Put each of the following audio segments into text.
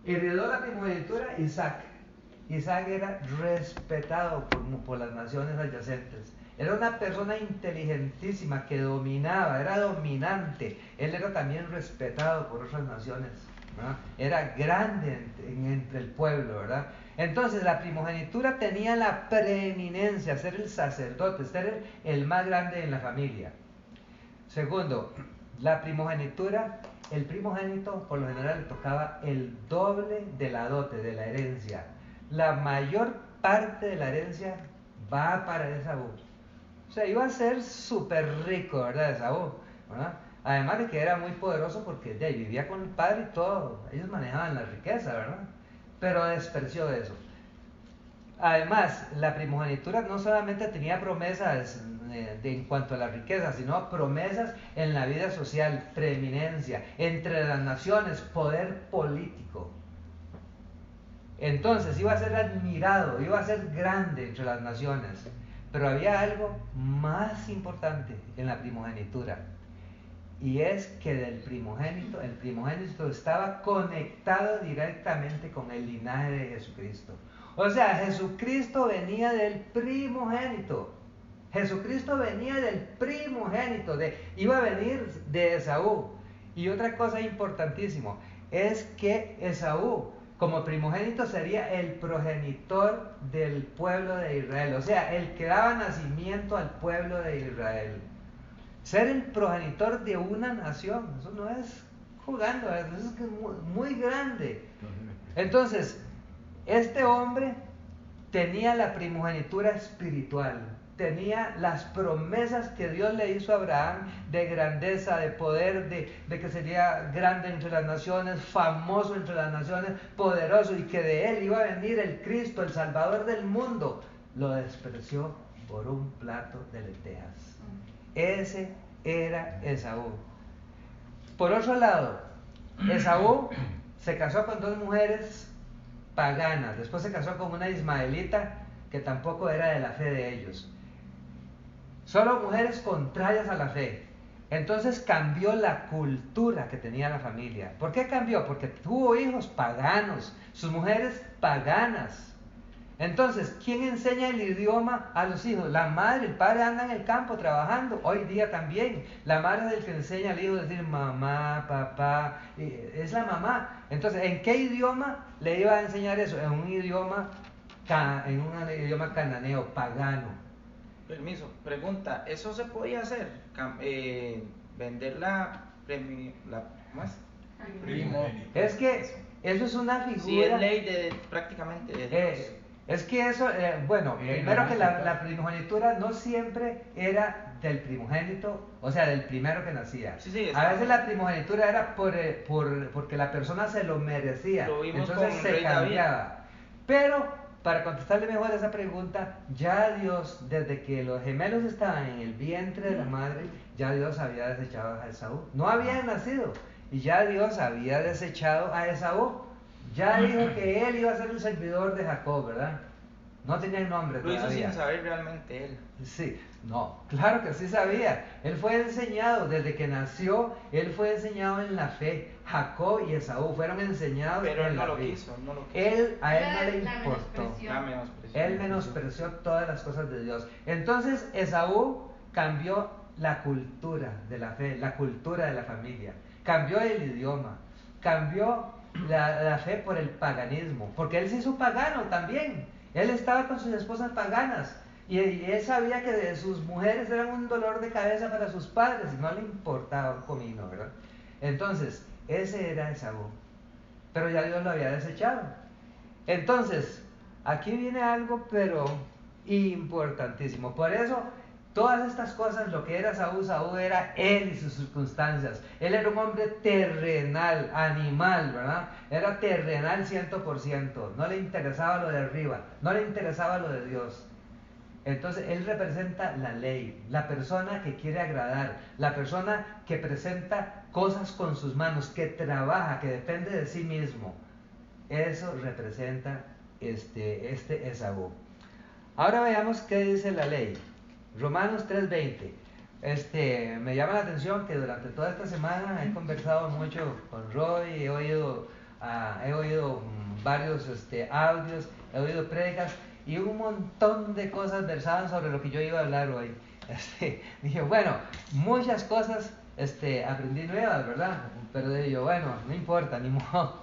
Heredó la primogenitura Isaac. Isaac era respetado por las naciones adyacentes. Era una persona inteligentísima que dominaba, era dominante. Él era también respetado por otras naciones, ¿verdad? Era grande entre el pueblo, ¿verdad? Entonces la primogenitura tenía la preeminencia, ser el sacerdote, ser el más grande en la familia. Segundo, la primogenitura, el primogénito por lo general le tocaba el doble de la dote, de la herencia. La mayor parte de la herencia va para Esaú. O sea, iba a ser súper rico, ¿verdad? Esaú, ¿verdad? Además de que era muy poderoso porque vivía con el padre y todo. Ellos manejaban la riqueza, ¿verdad? Pero despreció eso. Además, la primogenitura no solamente tenía promesas en cuanto a la riqueza, sino promesas en la vida social, preeminencia, entre las naciones, poder político. Entonces iba a ser admirado, iba a ser grande entre las naciones. Pero había algo más importante en la primogenitura. Y es que el primogénito estaba conectado directamente con el linaje de Jesucristo. O sea, Jesucristo venía del primogénito. Jesucristo venía del primogénito, iba a venir de Esaú. Y otra cosa importantísima es que Esaú, como primogénito, sería el progenitor del pueblo de Israel. O sea, el que daba nacimiento al pueblo de Israel. Ser el progenitor de una nación, eso no es jugando, eso es muy, muy grande. Entonces, este hombre tenía la primogenitura espiritual, tenía las promesas que Dios le hizo a Abraham de grandeza, de poder, de que sería grande entre las naciones, famoso entre las naciones, poderoso, y que de él iba a venir el Cristo, el Salvador del mundo. Lo despreció por un plato de lentejas. Ese era Esaú. Por otro lado, Esaú se casó con dos mujeres paganas, después se casó con una ismaelita que tampoco era de la fe de ellos. Solo mujeres contrarias a la fe. Entonces cambió la cultura que tenía la familia. ¿Por qué cambió? Porque tuvo hijos paganos, sus mujeres paganas. Entonces, ¿quién enseña el idioma a los hijos? La madre, el padre anda en el campo trabajando, hoy día también. La madre es el que enseña al hijo a decir mamá, papá, es la mamá. Entonces, ¿en qué idioma le iba a enseñar eso? En un idioma cananeo, pagano. Permiso, pregunta, ¿eso se podía hacer? Vender ¿cómo es? Es que eso es una figura. Sí, es ley prácticamente de Dios. Es que eso, bueno, primero que la primogenitura no siempre era del primogénito, o sea, del primero que nacía. Sí, a veces la primogenitura era porque la persona se lo merecía, entonces se cambiaba. Pero, para contestarle mejor a esa pregunta, ya Dios, desde que los gemelos estaban en el vientre de la madre, ya Dios había desechado a Esaú. No habían nacido, y ya Dios había desechado a Esaú. Ya dijo que él iba a ser el servidor de Jacob, ¿verdad? No tenía el nombre todavía. Lo hizo sin saber realmente él. Sí, no, claro que sí sabía. Él fue enseñado, desde que nació, él fue enseñado en la fe. Jacob y Esaú fueron enseñados pero en la fe. No lo quiso. A él no le importó. Él menospreció todas las cosas de Dios. Entonces Esaú cambió la cultura de la fe, la cultura de la familia. Cambió el idioma, cambió la fe por el paganismo, porque él se hizo pagano también. Él estaba con sus esposas paganas y él sabía que de sus mujeres eran un dolor de cabeza para sus padres y no le importaba un comino, ¿verdad? Entonces, ese era Esaú, pero ya Dios lo había desechado. Entonces, aquí viene algo pero importantísimo. Por eso todas estas cosas, lo que era Saúl era él y sus circunstancias. Él era un hombre terrenal, animal, ¿verdad? Era terrenal 100%. No le interesaba lo de arriba, no le interesaba lo de Dios. Entonces él representa la ley, la persona que quiere agradar, la persona que presenta cosas con sus manos, que trabaja, que depende de sí mismo. Eso representa este Esaú. Ahora veamos qué dice la ley. Romanos 3:20. Me llama la atención que durante toda esta semana he conversado mucho con Roy, he oído he oído varios audios, he oído prédicas y un montón de cosas versadas sobre lo que yo iba a hablar hoy. Dije, bueno, muchas cosas aprendí nuevas, ¿verdad? Pero digo, bueno, no importa, ni modo.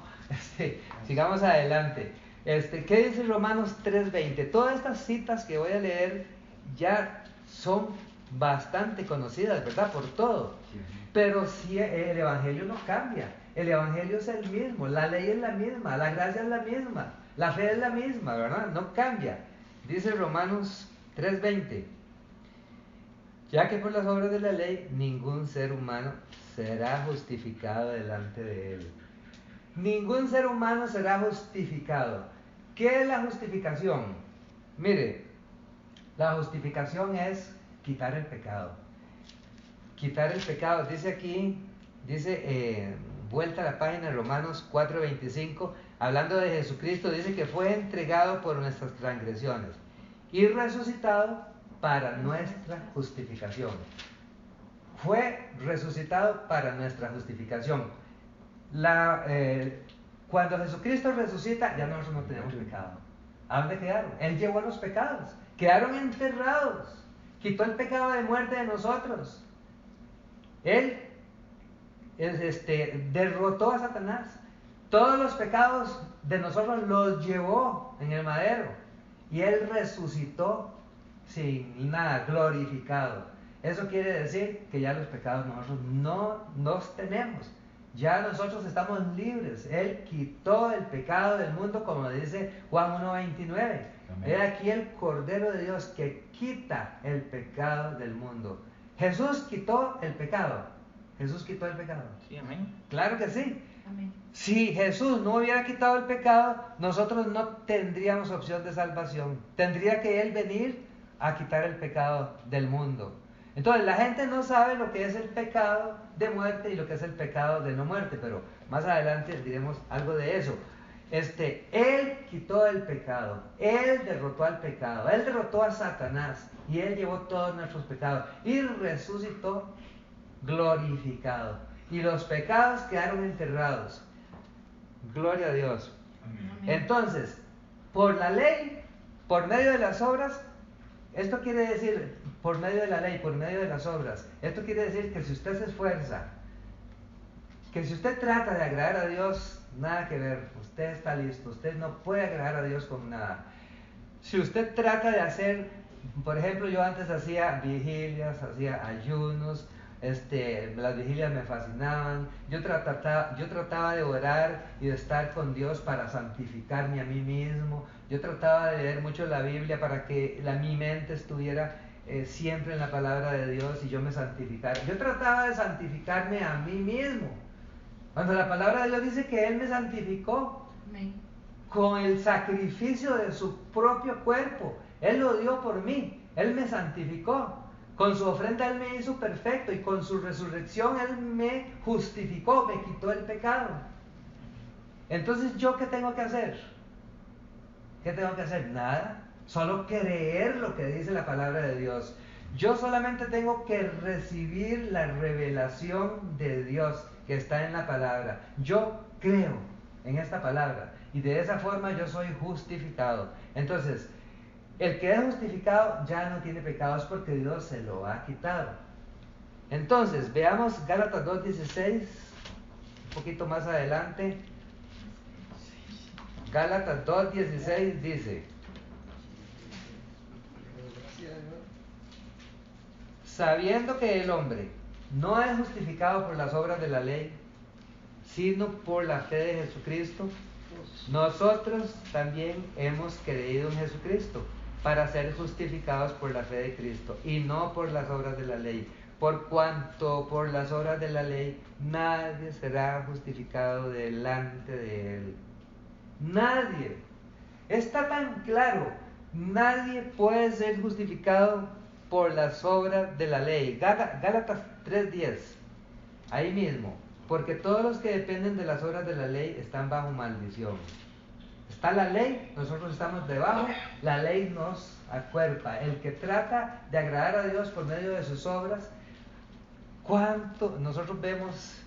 Sigamos adelante. ¿Qué dice Romanos 3:20? Todas estas citas que voy a leer ya son bastante conocidas, ¿verdad? Por todo. Pero si el Evangelio no cambia, el Evangelio es el mismo, la ley es la misma, la gracia es la misma, la fe es la misma, ¿verdad? No cambia. Dice Romanos 3:20. Ya que por las obras de la ley ningún ser humano será justificado delante de él. Ningún ser humano será justificado. ¿Qué es la justificación? Mire, la justificación es quitar el pecado. Quitar el pecado. Dice aquí, vuelta a la página, Romanos 4:25, hablando de Jesucristo, dice que fue entregado por nuestras transgresiones y resucitado para nuestra justificación. Fue resucitado para nuestra justificación. Cuando Jesucristo resucita, ya nosotros no tenemos pecado. ¿A dónde quedaron? Él llevó los pecados. Quedaron enterrados. Quitó el pecado de muerte de nosotros. Él derrotó a Satanás. Todos los pecados de nosotros los llevó en el madero. Y Él resucitó sin nada, glorificado. Eso quiere decir que ya los pecados nosotros no los tenemos. Ya nosotros estamos libres. Él quitó el pecado del mundo, como dice Juan 1:29. He aquí el Cordero de Dios que quita el pecado del mundo. Jesús quitó el pecado. Jesús quitó el pecado. Sí, amén. Claro que sí. Amén. Si Jesús no hubiera quitado el pecado, nosotros no tendríamos opción de salvación. Tendría que Él venir a quitar el pecado del mundo. Entonces la gente no sabe lo que es el pecado de muerte y lo que es el pecado de no muerte, pero más adelante diremos algo de eso. Él quitó el pecado, Él derrotó al pecado, Él derrotó a Satanás y Él llevó todos nuestros pecados y resucitó glorificado. Y los pecados quedaron enterrados. Gloria a Dios. Amén. Entonces, por la ley, por medio de las obras, esto quiere decir, por medio de la ley, por medio de las obras, esto quiere decir que si usted se esfuerza, que si usted trata de agradar a Dios, nada que ver, usted está listo, usted no puede agradar a Dios con nada. Si usted trata de hacer, por ejemplo, yo antes hacía vigilias, hacía ayunos, las vigilias me fascinaban, yo trataba de orar y de estar con Dios para santificarme a mí mismo, yo trataba de leer mucho la Biblia para que mi mente estuviera siempre en la palabra de Dios y yo me santificara. Yo trataba de santificarme a mí mismo, cuando la palabra de Dios dice que Él me santificó. Amén. Con el sacrificio de su propio cuerpo. Él lo dio por mí, Él me santificó. Con su ofrenda Él me hizo perfecto y con su resurrección Él me justificó, me quitó el pecado. Entonces, ¿yo qué tengo que hacer? ¿Qué tengo que hacer? Nada, solo creer lo que dice la palabra de Dios. Yo solamente tengo que recibir la revelación de Dios que está en la palabra. Yo creo en esta palabra y de esa forma yo soy justificado. Entonces, el que es justificado ya no tiene pecados porque Dios se lo ha quitado. Entonces, veamos Gálatas 2:16, un poquito más adelante. Gálatas 2:16 dice: sabiendo que el hombre no es justificado por las obras de la ley, sino por la fe de Jesucristo, nosotros también hemos creído en Jesucristo para ser justificados por la fe de Cristo y no por las obras de la ley, por cuanto por las obras de la ley nadie será justificado delante de Él. Nadie. Está tan claro, nadie puede ser justificado por las obras de la ley. Gálatas 3:10, ahí mismo, porque todos los que dependen de las obras de la ley están bajo maldición. Está la ley, nosotros estamos debajo, la ley nos acuerpa. El que trata de agradar a Dios por medio de sus obras, nosotros vemos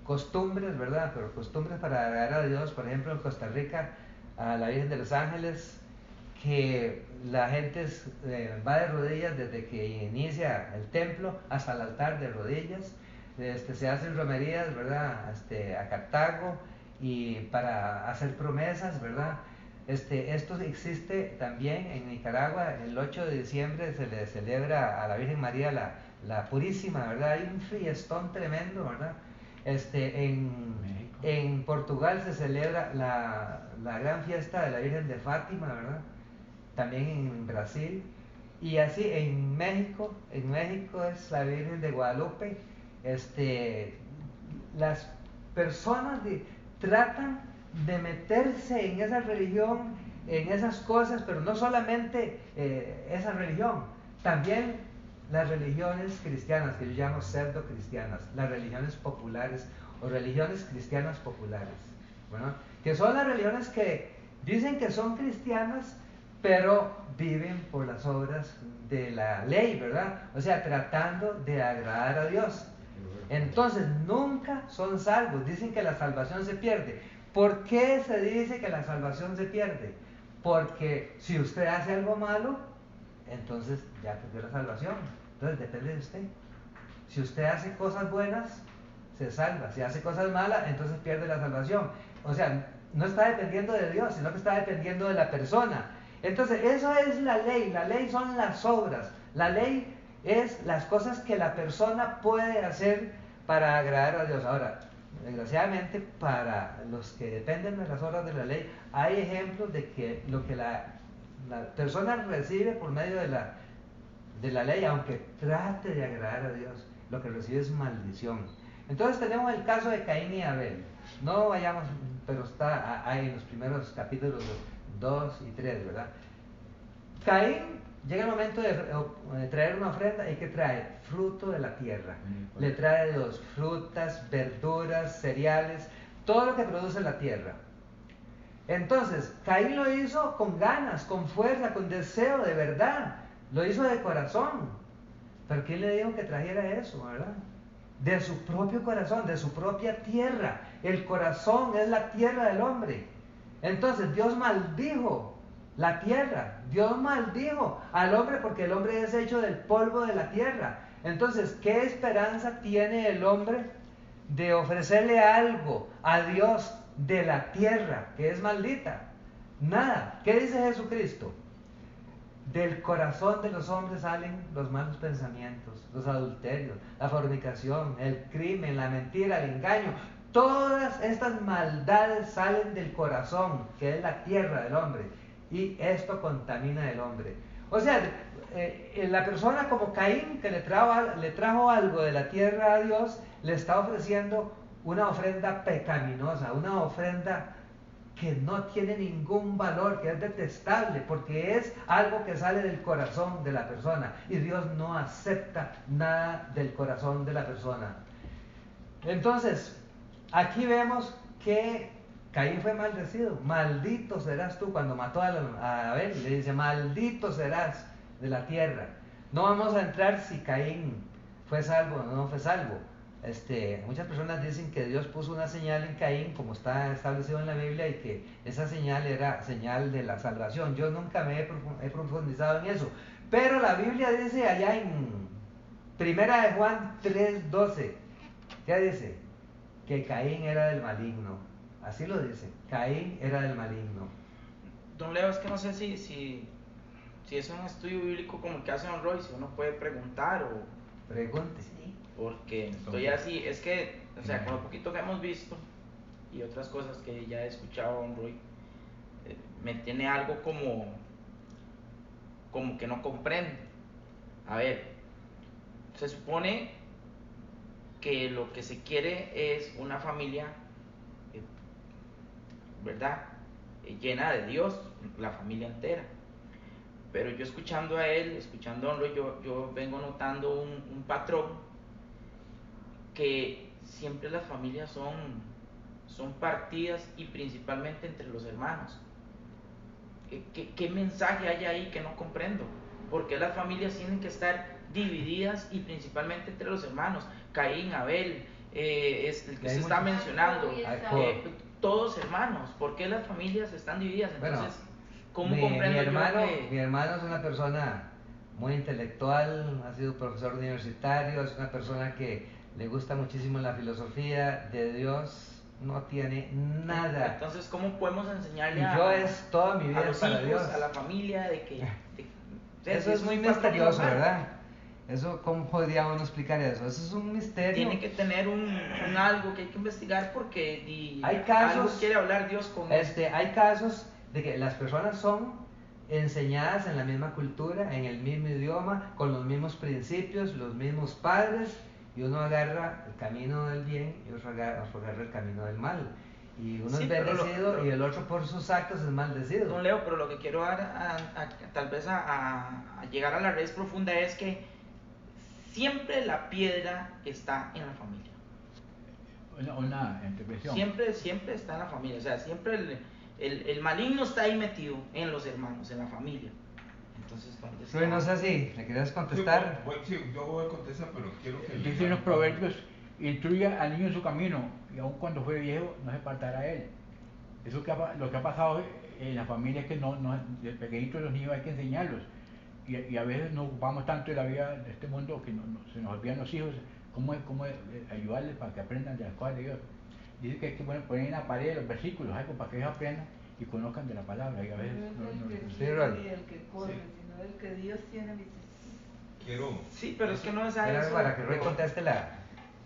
costumbres, ¿verdad? Pero costumbres para agradar a Dios. Por ejemplo, en Costa Rica, a la Virgen de los Ángeles, que la gente va de rodillas desde que inicia el templo hasta el altar de rodillas. Se hacen romerías, ¿verdad? A Cartago y para hacer promesas, ¿verdad? Esto existe también en Nicaragua. El 8 de diciembre se le celebra a la Virgen María la Purísima, ¿verdad? Hay un fiestón tremendo, ¿verdad? En Portugal se celebra la gran fiesta de la Virgen de Fátima, ¿verdad? También en Brasil. Y así en México es la Virgen de Guadalupe. Las personas tratan de meterse en esa religión, en esas cosas, pero no solamente esa religión, también las religiones cristianas, que yo llamo pseudo cristianas, las religiones populares o religiones cristianas populares, ¿verdad? Que son las religiones que dicen que son cristianas, pero viven por las obras de la ley, ¿verdad? O sea, tratando de agradar a Dios. Entonces, nunca son salvos. Dicen que la salvación se pierde. ¿Por qué se dice que la salvación se pierde? Porque si usted hace algo malo, entonces ya perdió la salvación. Entonces depende de usted. Si usted hace cosas buenas, se salva. Si hace cosas malas, entonces pierde la salvación. O sea, no está dependiendo de Dios, sino que está dependiendo de la persona. Entonces, eso es la ley. La ley son las obras. La ley es las cosas que la persona puede hacer para agradar a Dios. Ahora, desgraciadamente, para los que dependen de las obras de la ley, hay ejemplos de que lo que la persona recibe por medio de la ley, aunque trate de agradar a Dios, lo que recibe es maldición. Entonces tenemos el caso de Caín y Abel. No vayamos, pero está ahí en los primeros capítulos 2 y 3, ¿verdad? Caín, llega el momento de traer una ofrenda. ¿Y qué trae? Fruto de la tierra. Le trae frutas, verduras, cereales, todo lo que produce la tierra. Entonces, Caín lo hizo con ganas, con fuerza, con deseo de verdad. Lo hizo de corazón. Pero ¿quién le dijo que trajera eso, verdad? De su propio corazón, de su propia tierra. El corazón es la tierra del hombre. Entonces Dios maldijo la tierra. Dios maldijo al hombre porque el hombre es hecho del polvo de la tierra. Entonces, ¿qué esperanza tiene el hombre de ofrecerle algo a Dios de la tierra que es maldita? Nada. ¿Qué dice Jesucristo? Del corazón de los hombres salen los malos pensamientos, los adulterios, la fornicación, el crimen, la mentira, el engaño. Todas estas maldades salen del corazón, que es la tierra del hombre, y esto contamina el hombre. O sea, la persona como Caín, que le trajo algo de la tierra a Dios, le está ofreciendo una ofrenda pecaminosa, una ofrenda que no tiene ningún valor, que es detestable, porque es algo que sale del corazón de la persona, y Dios no acepta nada del corazón de la persona. Entonces, aquí vemos que Caín fue maldecido. Maldito serás tú. Cuando mató a Abel, le dice, maldito serás de la tierra. No vamos a entrar si Caín fue salvo o no fue salvo. Muchas personas dicen que Dios puso una señal en Caín, como está establecido en la Biblia, y que esa señal era señal de la salvación. Yo nunca me he profundizado en eso, pero la Biblia dice allá en 1 de Juan 3:12, ¿qué dice? Que Caín era del maligno. Así lo dice, Caín era del maligno. Don Leo, es que no sé si es un estudio bíblico como el que hace Don Roy, si uno puede preguntar o... Pregunte. Porque estoy así, es que, o sea, con lo poquito que hemos visto y otras cosas que ya he escuchado a Don Roy, me tiene algo como que no comprendo. A ver, se supone que lo que se quiere es una familia, ¿verdad? Llena de Dios, la familia entera. Pero yo escuchando a él, escuchando a Don Roy, yo vengo notando un patrón, que siempre las familias son partidas, y principalmente entre los hermanos. ¿Qué mensaje hay ahí que no comprendo? ¿Por qué las familias tienen que estar divididas y principalmente entre los hermanos? Caín, Abel, es el que Y hay usted está muchos- mencionando. Eh, Todos hermanos, ¿por qué las familias están divididas? Bueno, Entonces, ¿cómo mi comprendo hermano, yo que... mi hermano es una persona muy intelectual, ha sido profesor universitario, es una persona que le gusta muchísimo la filosofía de Dios, no tiene nada. Entonces, ¿cómo podemos enseñarle Y yo es toda mi a vida los para hijos, Dios. a la familia, de que... Eso es muy un patrón misterioso, normal. ¿verdad? Eso, ¿cómo podría uno explicar eso? Eso es un misterio. Tiene que tener un algo que hay que investigar porque Hay casos, algo quiere hablar Dios con él. hay casos de que las personas son enseñadas en la misma cultura, en el mismo idioma, con los mismos principios, los mismos padres, y uno agarra el camino del bien y otro agarra el camino del mal. Y uno Sí, es pero bendecido y el otro por sus actos es maldecido. Don Leo, pero lo que quiero tal vez a llegar a la raíz profunda es que siempre la piedra está en la familia. Una intervención. Siempre está en la familia. O sea, siempre el maligno está ahí metido en los hermanos, en la familia. Entonces, Rui, no sé si le quieres contestar. Sí, yo voy a contestar, pero quiero que... Dicen los proverbios, instruye al niño en su camino, y aun cuando fue viejo, no se apartará de él. Eso lo que ha pasado en las familias es que de pequeñitos los niños hay que enseñarlos. Y a veces nos ocupamos tanto de la vida de este mundo que se nos olvidan los hijos, cómo ayudarles para que aprendan de las cosas de Dios. Dice que hay que poner en la pared los versículos, algo para que ellos aprendan y conozcan de la palabra. Y a veces No es el que Sí, quiere Ronnie. ni el que corre, Sí. sino el que Dios tiene misericordia. Quiero... Sí, pero es que no es a Era eso. para que Rui conteste la...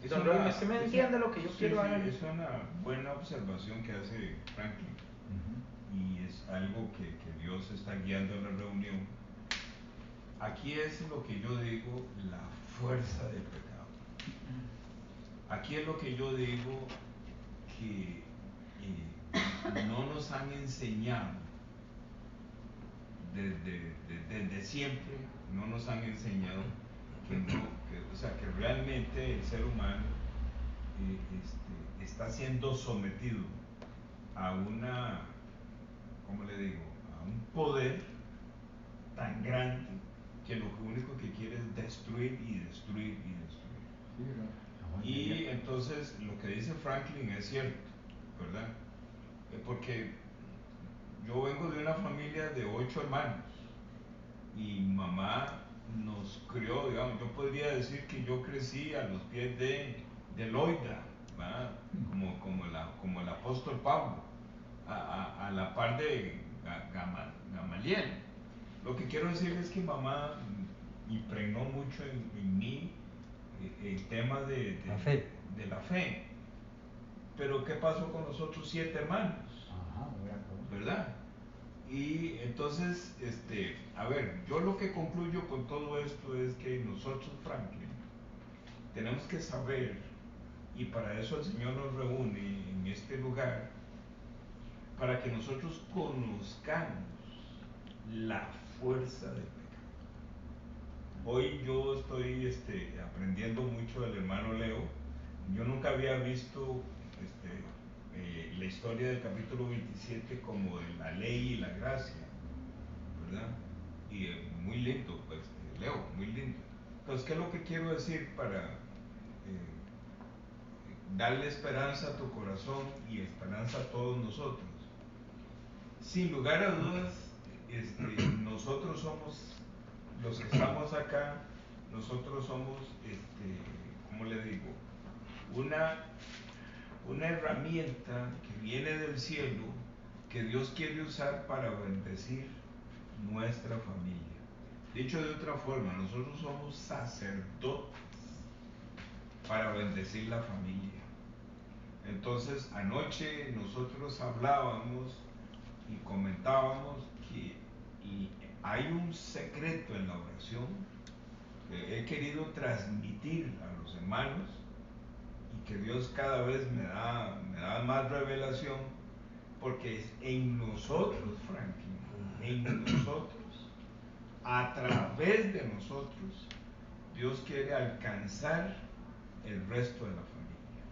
Don Rui, ¿usted me entiende lo que yo quiero sí, hablar? es una buena observación que hace Franklin. Y es algo que Dios está guiando en la reunión. Aquí es lo que yo digo, la fuerza del pecado. Aquí es lo que yo digo, que no nos han enseñado desde siempre, no nos han enseñado o sea, que realmente el ser humano está siendo sometido a una, ¿cómo le digo?, a un poder tan grande que lo único que quiere es destruir y destruir y destruir. Y entonces lo que dice Franklin es cierto, ¿verdad? Porque yo vengo de una familia de 8 hermanos y mamá nos crió, digamos, yo podría decir que yo crecí a los pies de Loida, ¿verdad? Como el apóstol Pablo, a la par de Gamaliel. Lo que quiero decir es que mamá impregnó mucho en mí el tema La fe. de la fe. Pero ¿qué pasó con los otros 7 hermanos? ¿Verdad? Y entonces, a ver, yo lo que concluyo con todo esto es que nosotros, Franklin, tenemos que saber, y para eso el Señor nos reúne en este lugar, para que nosotros conozcamos la fuerza del pecado. Hoy yo estoy aprendiendo mucho del hermano Leo. Yo nunca había visto la historia del capítulo 27 como de la ley y la gracia, ¿verdad? Y muy lindo, pues, Leo, muy lindo. Entonces, ¿qué es lo que quiero decir para darle esperanza a tu corazón y esperanza a todos nosotros? Sin lugar a dudas, nosotros somos, los que estamos acá, nosotros somos, ¿cómo le digo? Una herramienta que viene del cielo que Dios quiere usar para bendecir nuestra familia. Dicho de otra forma, nosotros somos sacerdotes para bendecir la familia. Entonces, anoche nosotros hablábamos y comentábamos que hay un secreto en la oración que he querido transmitir a los hermanos y que Dios cada vez me da más revelación, porque es en nosotros, Franklin, en nosotros, a través de nosotros, Dios quiere alcanzar el resto de la familia,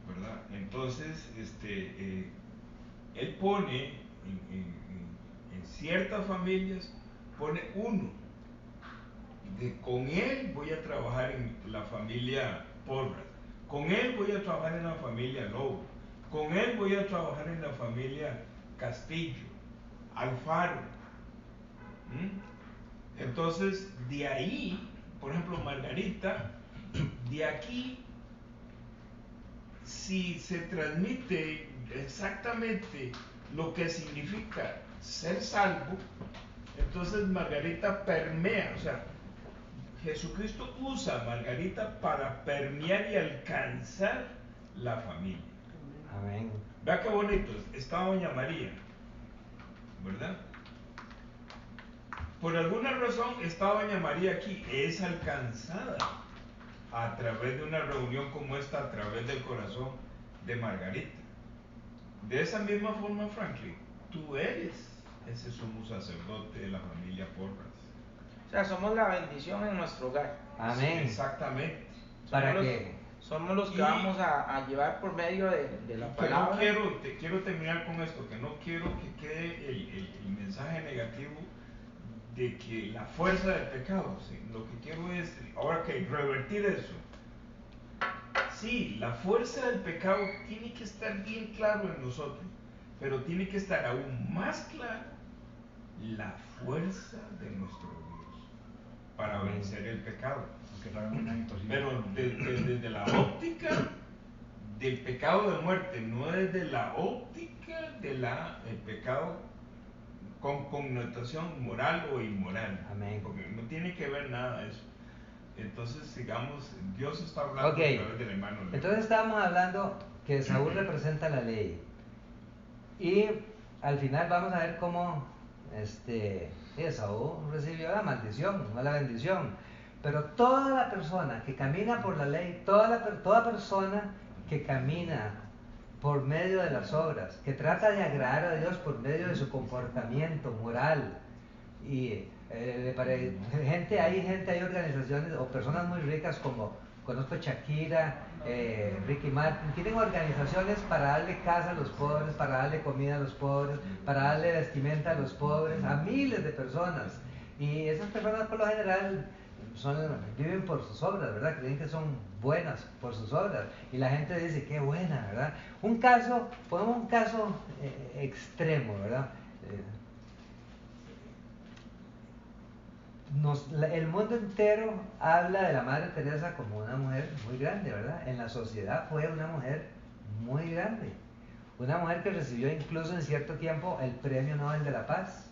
¿verdad? Entonces, Él pone en ciertas familias, pone uno, con él voy a trabajar en la familia Porras, Con él voy a trabajar en la familia Lobo. Con él voy a trabajar en la familia Castillo, Alfaro. Entonces, de ahí, por ejemplo, Margarita, de aquí, si se transmite exactamente lo que significa ser salvo, entonces Margarita permea, o sea, Jesucristo usa a Margarita para permear y alcanzar la familia. Amén. Vea qué bonito, está Doña María, ¿verdad? Por alguna razón está Doña María aquí, es alcanzada a través de una reunión como esta, a través del corazón de Margarita. De esa misma forma, Franklin, tú eres ese sumo sacerdote de la familia Porras. O sea, somos la bendición en nuestro hogar. Amén. Exactamente. ¿Para Somos qué? Somos los que Y- vamos a llevar por medio de la Que no palabra. quiero terminar con esto, que no quiero que quede el mensaje negativo de que la fuerza del pecado, ¿sí? Lo que quiero es, ahora que revertir eso. Sí, la fuerza del pecado tiene que estar bien claro en nosotros, pero tiene que estar aún más claro la fuerza de nuestro Dios para vencer el pecado. Porque sabemos que no es imposible. Pero desde la óptica del pecado de muerte, no desde la óptica del pecado con connotación moral o inmoral. Amén. Porque no tiene que ver nada de eso. Entonces, sigamos, Dios está hablando Ok. a través del hermano Leo. Entonces estábamos hablando que Saúl representa la ley. Y al final vamos a ver cómo Saúl recibió la maldición, no la bendición. Pero toda la persona que camina por la ley, toda persona que camina por medio de las obras, que trata de agradar a Dios por medio de su comportamiento moral, y hay organizaciones o personas muy ricas como conozco Shakira, Ricky Martin, tienen organizaciones para darle casa a los pobres, para darle comida a los pobres, para darle vestimenta a los pobres, a miles de personas. Y esas personas por lo general viven por sus obras, ¿verdad? Creen que son buenas por sus obras. Y la gente dice, qué buena, ¿verdad? Ponemos un caso extremo, ¿verdad? El mundo entero habla de la Madre Teresa como una mujer muy grande, ¿verdad? En la sociedad fue una mujer muy grande. Una mujer que recibió incluso en cierto tiempo el Premio Nobel de la Paz,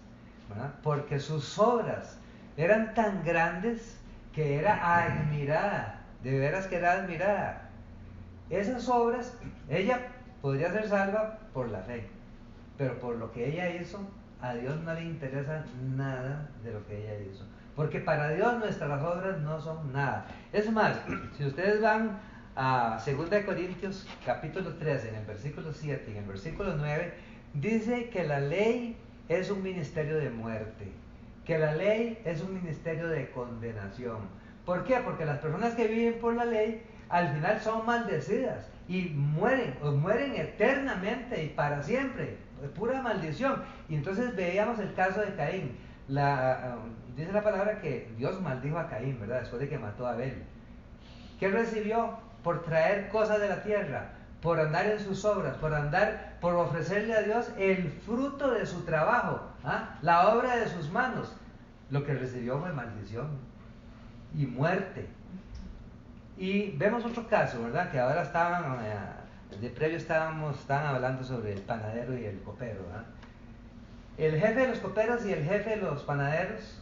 ¿verdad? Porque sus obras eran tan grandes que era admirada, de veras que era admirada. Esas obras, ella podría ser salva por la fe, pero por lo que ella hizo, a Dios no le interesa nada de lo que ella hizo. Porque para Dios nuestras obras no son nada. Es más, si ustedes van a 2 Corintios capítulo 13, en el versículo 7 y en el versículo 9, dice que la ley es un ministerio de muerte, que la ley es un ministerio de condenación. ¿Por qué? Porque las personas que viven por la ley al final son maldecidas y mueren eternamente y para siempre, pura maldición. Y entonces veíamos el caso de Caín. Dice la palabra que Dios maldijo a Caín, ¿verdad? Después de que mató a Abel. ¿Qué recibió? Por traer cosas de la tierra, por andar en sus obras, por ofrecerle a Dios el fruto de su trabajo, la obra de sus manos. Lo que recibió fue maldición y muerte. Y vemos otro caso, ¿verdad? Que ahora de previo estaban hablando sobre el panadero y el copero, ¿verdad? El jefe de los coperos y el jefe de los panaderos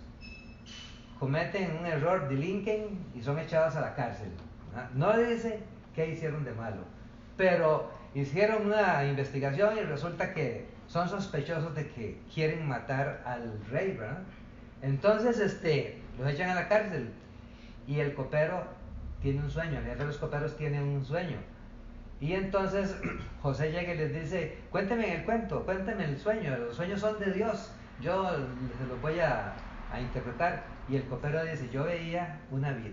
cometen un error, delinquen y son echados a la cárcel, ¿verdad? No dice qué hicieron de malo, pero hicieron una investigación y resulta que son sospechosos de que quieren matar al rey, ¿verdad? Entonces los echan a la cárcel y el copero tiene un sueño, el jefe de los coperos tiene un sueño. Y entonces José llega y les dice, cuénteme el cuento, cuénteme el sueño, los sueños son de Dios, yo se los voy a interpretar. Y el copero dice, yo veía una vid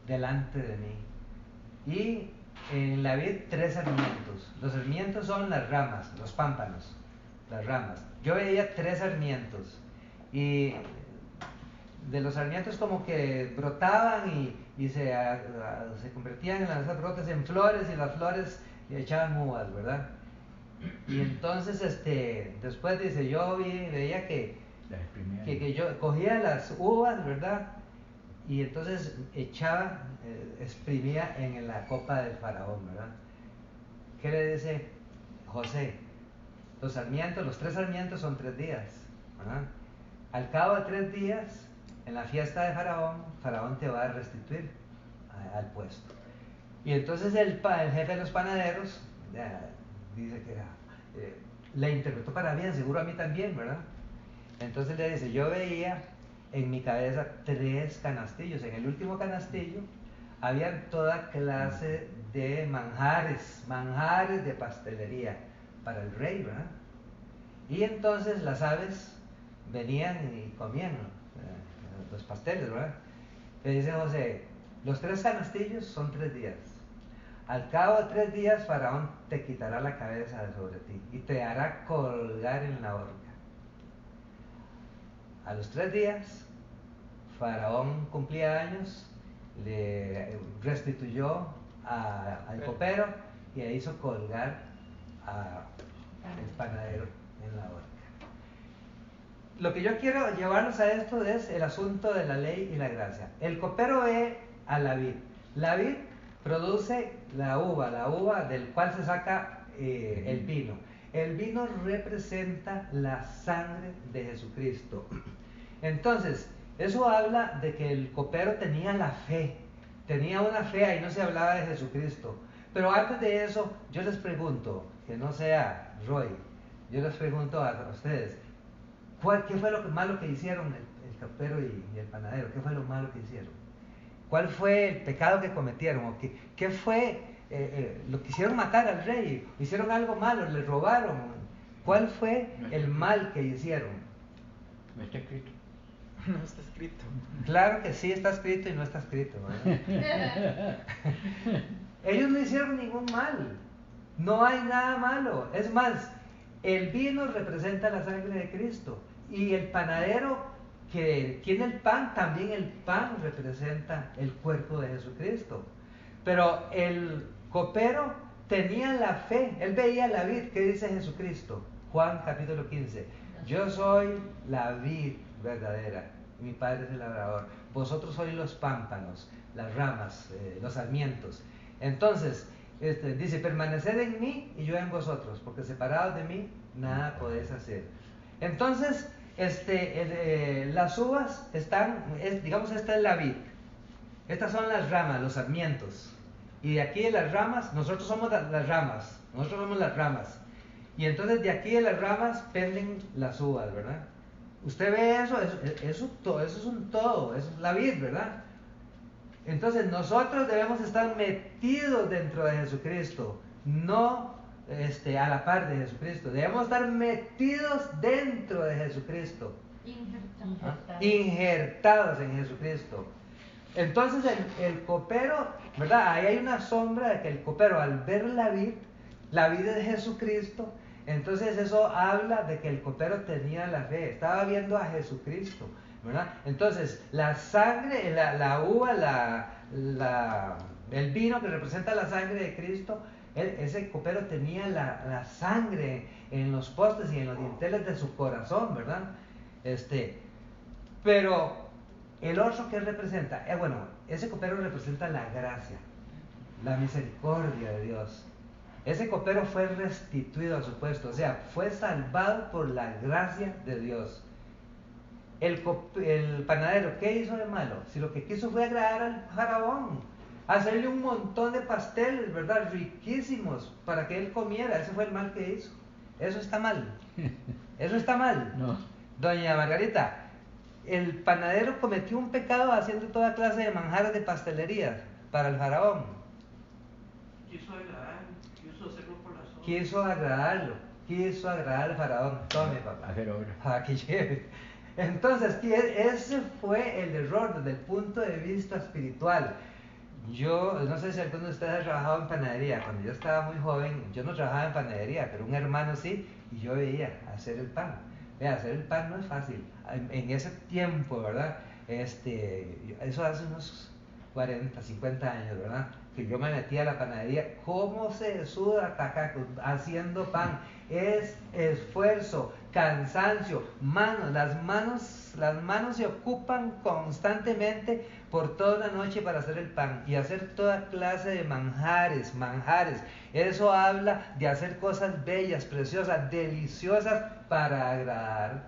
delante de mí y en la vid 3 sarmientos. Los sarmientos son las ramas, los pámpanos, las ramas. Yo veía 3 sarmientos y de los sarmientos como que brotaban y se convertían esas brotes en flores y las flores le echaban uvas, ¿verdad? Y entonces después dice, yo veía que yo cogía las uvas, ¿verdad? Y entonces echaba, exprimía en la copa del faraón, ¿verdad? ¿Qué le dice José? Los sarmientos, los 3 sarmientos son 3 días, ¿verdad? Al cabo de 3 días, en la fiesta de Faraón te va a restituir al puesto. Y entonces el jefe de los panaderos dice que le interpretó para bien, seguro a mí también, ¿verdad? Entonces le dice, yo veía en mi cabeza 3 canastillos. En el último canastillo había toda clase de manjares de pastelería para el rey, ¿verdad? Y entonces las aves venían y comían los pasteles, ¿verdad? Le dice José, los 3 canastillos son 3 días. Al cabo de 3 días, Faraón te quitará la cabeza de sobre ti y te hará colgar en la horca. A los 3 días, Faraón cumplía años, le restituyó al copero y le hizo colgar al panadero en la horca. Lo que yo quiero llevarnos a esto es el asunto de la ley y la gracia. El copero ve a la vid. La vid produce la uva del cual se saca el vino. El vino representa la sangre de Jesucristo. Entonces, eso habla de que el copero tenía la fe, tenía una fe, ahí no se hablaba de Jesucristo. Pero antes de eso, yo les pregunto, que no sea Roy, yo les pregunto a ustedes, ¿qué fue lo malo que hicieron el copero y el panadero? ¿Qué fue lo malo que hicieron? ¿Cuál fue el pecado que cometieron? ¿Qué fue lo que hicieron? Matar al rey, hicieron algo malo, le robaron. ¿Cuál fue el mal que hicieron? No está escrito. No está escrito. Claro que sí está escrito y no está escrito, ¿verdad? Ellos no hicieron ningún mal. No hay nada malo. Es más, el vino representa la sangre de Cristo. Y el panadero que tiene el pan, también el pan representa el cuerpo de Jesucristo. Pero el copero tenía la fe, él veía la vid. ¿Qué dice Jesucristo? Juan capítulo 15. Yo soy la vid verdadera, mi Padre es el labrador. Vosotros sois los pámpanos, las ramas, los sarmientos. Entonces, dice, permaneced en mí y yo en vosotros, porque separados de mí, nada podéis hacer. Entonces, las uvas están, digamos, esta es la vid. Estas son las ramas, los sarmientos. Y de aquí de las ramas, nosotros somos las ramas. Nosotros somos las ramas. Y entonces de aquí de las ramas penden las uvas, ¿verdad? Usted ve eso es un todo, eso es la vid, ¿verdad? Entonces nosotros debemos estar metidos dentro de Jesucristo, no a la par de Jesucristo. Debemos estar metidos dentro de Jesucristo. Injertados en Jesucristo. Entonces el copero, ¿verdad? Ahí hay una sombra de que el copero, al ver la vid es Jesucristo. Entonces eso habla de que el copero tenía la fe, estaba viendo a Jesucristo, ¿verdad? Entonces la sangre, la uva, el vino que representa la sangre de Cristo, ese copero tenía la sangre en los postes y en los dinteles de su corazón, ¿verdad? Pero el otro que representa, bueno, ese copero representa la gracia, la misericordia de Dios. Ese copero fue restituido a su puesto, o sea, fue salvado por la gracia de Dios. El panadero, ¿qué hizo de malo? Si lo que quiso fue agradar al faraón, hacerle un montón de pasteles, ¿verdad? Riquísimos, para que él comiera. Ese fue el mal que hizo. Eso está mal. Eso está mal. No. Doña Margarita, el panadero cometió un pecado haciendo toda clase de manjares de pastelería para el faraón. Quiso agradar, quiso hacerlo por las obras. Quiso agradar al faraón. Tome, papá. Hacer obra. Para que lleve. Entonces, ese fue el error desde el punto de vista espiritual. Yo no sé si alguno de ustedes ha trabajado en panadería. Cuando yo estaba muy joven, yo no trabajaba en panadería, pero un hermano sí, y yo veía hacer el pan. Vea, hacer el pan no es fácil. En ese tiempo, ¿verdad? Eso hace 40, 50 años, ¿verdad? Que yo me metí a la panadería. ¿Cómo se suda tacaco haciendo pan? Es esfuerzo, cansancio, manos. Las manos se ocupan constantemente por toda la noche para hacer el pan y hacer toda clase de manjares. Eso habla de hacer cosas bellas, preciosas, deliciosas para agradar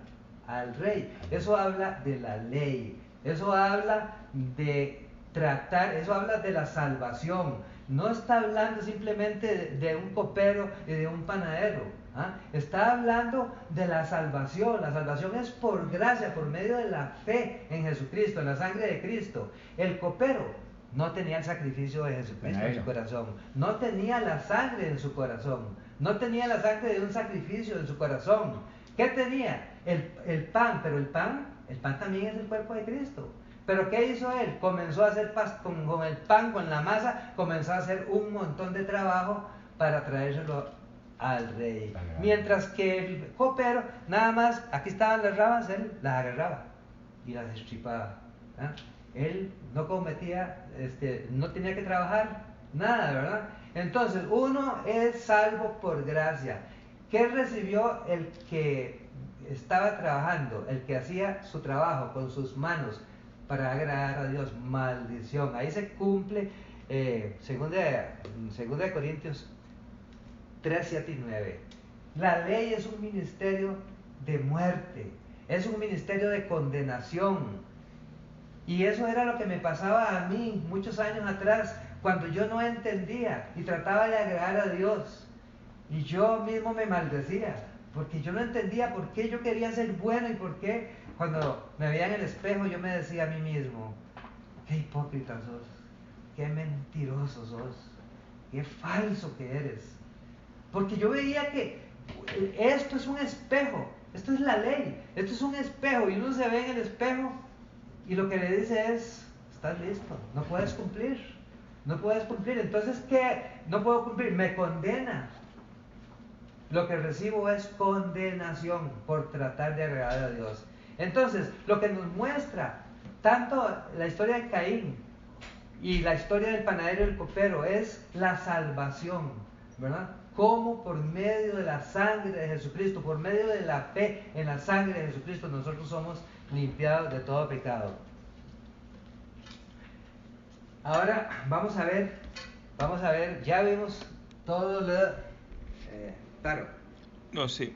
al rey. Eso habla de la ley. Eso habla de tratar, eso habla de la salvación. No está hablando simplemente de un copero y de un panadero. ¿Ah? Está hablando de la salvación. La salvación es por gracia, por medio de la fe en Jesucristo, en la sangre de Cristo. El copero no tenía el sacrificio de Jesucristo en su corazón. No tenía la sangre en su corazón. No tenía la sangre de un sacrificio en su corazón. ¿Qué tenía? El pan, pero el pan también es el cuerpo de Cristo. Pero ¿qué hizo él? Comenzó a hacer con el pan, con la masa, comenzó a hacer un montón de trabajo para traérselo al rey. Mientras que el copero, nada más, aquí estaban las ramas, él las agarraba y las destripaba. ¿Ah? Él no cometía, no tenía que trabajar nada, ¿verdad? Entonces, uno es salvo por gracia. ¿Qué recibió el que estaba trabajando, el que hacía su trabajo con sus manos para agradar a Dios? Maldición. Ahí se cumple segunda de Corintios 3, 7 y 9. La ley es un ministerio de muerte, es un ministerio de condenación. Y eso era lo que me pasaba a mí muchos años atrás, cuando yo no entendía y trataba de agradar a Dios. Y yo mismo me maldecía, porque yo no entendía por qué yo quería ser bueno y por qué cuando me veía en el espejo yo me decía a mí mismo: qué hipócrita sos, qué mentiroso sos, qué falso que eres. Porque yo veía que esto es un espejo, esto es la ley, esto es un espejo, y uno se ve en el espejo y lo que le dice es: estás listo, no puedes cumplir, no puedes cumplir. Entonces, ¿qué? No puedo cumplir, me condena. Lo que recibo es condenación por tratar de agradar a Dios. Entonces, lo que nos muestra tanto la historia de Caín y la historia del panadero y el copero es la salvación, ¿verdad? Cómo por medio de la sangre de Jesucristo, por medio de la fe en la sangre de Jesucristo, nosotros somos limpiados de todo pecado. Ahora vamos a ver, ya vimos todo lo... claro. No, sí.